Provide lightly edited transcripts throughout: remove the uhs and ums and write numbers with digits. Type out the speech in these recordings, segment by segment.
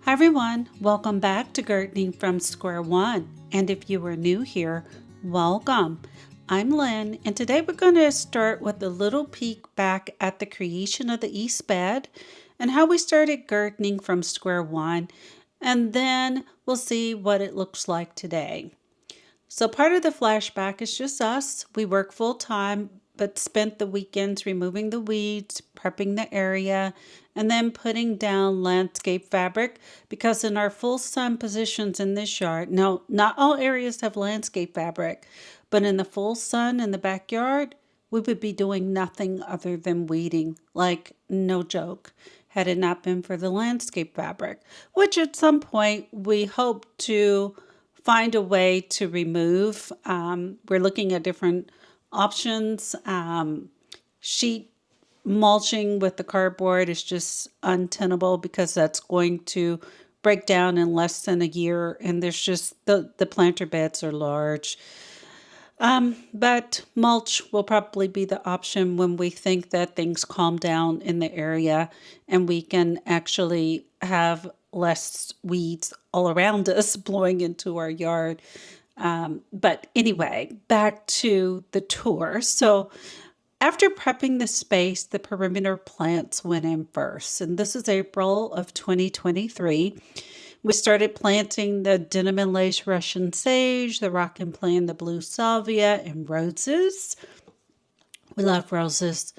Hi everyone, welcome back to Gardening from Square One. And if you are new here, welcome. I'm Lynn, and today we're going to start with a little peek back at the creation of the East bed and how we started gardening from Square One, and then we'll see what it looks like today. So part of the flashback is just us. We work full time, but spent the weekends removing the weeds, prepping the area, and then putting down landscape fabric because in our full sun positions in this yard, no, not all areas have landscape fabric, but in the full sun in the backyard, we would be doing nothing other than weeding, like no joke, had it not been for the landscape fabric, which at some point we hope to find a way to remove. We're looking at different options. Sheet mulching with the cardboard is just untenable because that's going to break down in less than a year, and there's just the planter beds are large. But mulch will probably be the option when we think that things calm down in the area and we can actually have less weeds all around us blowing into our yard. But anyway, back to the tour. So after prepping the space, the perimeter plants went in first. And this is April of 2023. We started planting the denim and lace Russian sage, the rock and plant, the blue salvia, and roses. We love roses.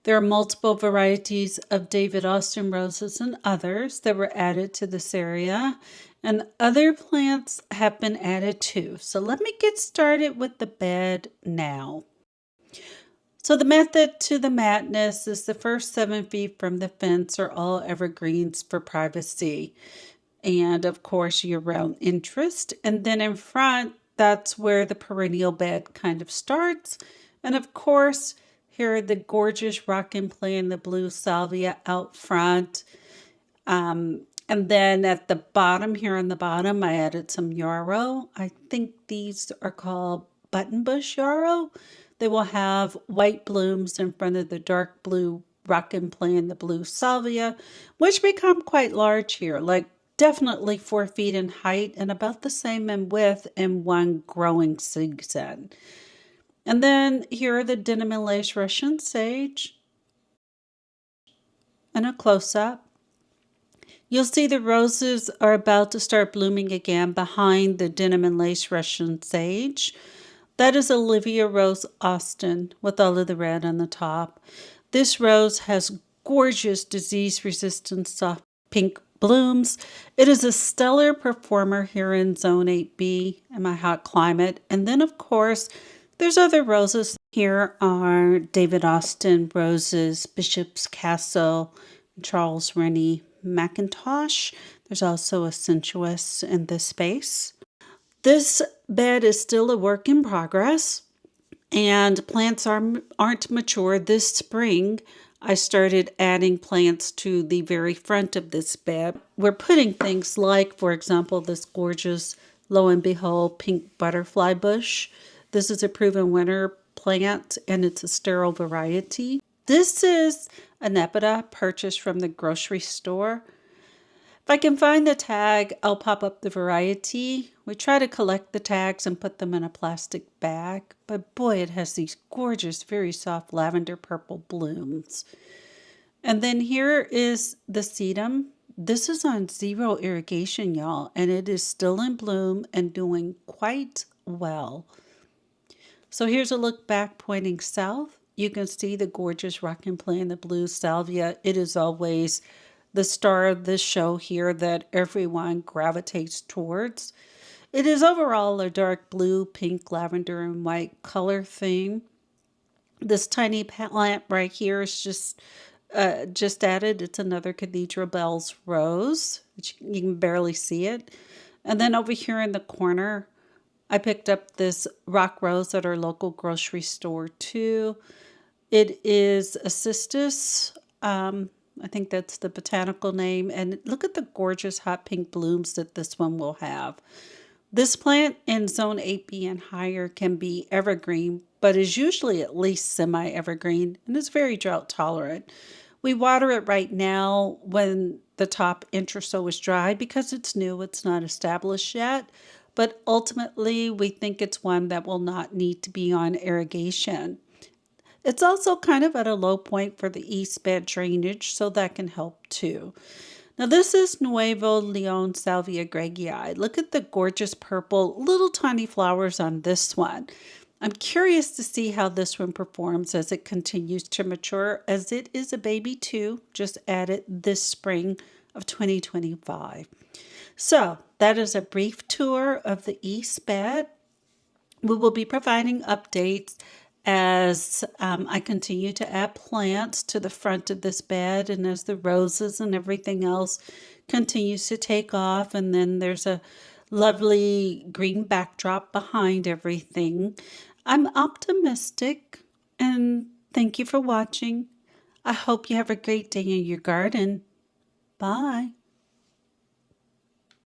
There are multiple varieties of David Austin roses and others that were added to this area, and other plants have been added too. So let me get started with the bed now. So the method to the madness is the first 7 feet from the fence are all evergreens for privacy. And of course, year-round interest. And then in front, that's where the perennial bed kind of starts. And of course, here are the gorgeous rock and plant, the blue salvia out front. And then at the bottom, here on the bottom, I added some yarrow. I think these are called buttonbush yarrow. They will have white blooms in front of the dark blue rock and plant, the blue salvia, which become quite large here, like definitely 4 feet in height and about the same in width in one growing season. And then here are the denim and lace Russian sage and a close-up. You'll see the roses are about to start blooming again behind the denim and lace Russian sage. That is Olivia Rose Austin with all of the red on the top. This rose has gorgeous disease-resistant soft pink blooms. It is a stellar performer here in Zone 8B in my hot climate. And then, of course, there's other roses. Here are David Austin roses, Bishop's Castle, Charles Rennie McIntosh. There's also a sensuous in this space. This bed is still a work in progress, and plants aren't mature. This spring, I started adding plants to the very front of this bed. We're putting things like, for example, this gorgeous, lo and behold, pink butterfly bush. This is a proven winter plant, and it's a sterile variety. This is a nepeta purchased from the grocery store. If I can find the tag, I'll pop up the variety. We try to collect the tags and put them in a plastic bag, but boy, it has these gorgeous, very soft lavender purple blooms. And then here is the sedum. This is on zero irrigation, y'all, and it is still in bloom and doing quite well. So here's a look back pointing south. You can see the gorgeous rock and plant, the blue salvia. It is always the star of this show here that everyone gravitates towards. It is overall a dark blue, pink, lavender, and white color theme. This tiny plant right here is just added. It's another Cathedral Bells rose, which you can barely see it. And then over here in the corner, I picked up this rock rose at our local grocery store too. It is a cistus. I think that's the botanical name. And look at the gorgeous hot pink blooms that this one will have. This plant in Zone 8B and higher can be evergreen, but is usually at least semi-evergreen and is very drought tolerant. We water it right now when the top inch or so is dry because it's new, it's not established yet. But ultimately, we think it's one that will not need to be on irrigation. It's also kind of at a low point for the east bed drainage, so that can help too. Now, this is Nuevo Leon Salvia Gregii. Look at the gorgeous purple little tiny flowers on this one. I'm curious to see how this one performs as it continues to mature, as it is a baby too, just added this spring of 2025. So that is a brief tour of the east bed. We will be providing updates as I continue to add plants to the front of this bed, and as the roses and everything else continues to take off. And then there's a lovely green backdrop behind everything. I'm optimistic, and thank you for watching. I hope you have a great day in your garden. Bye.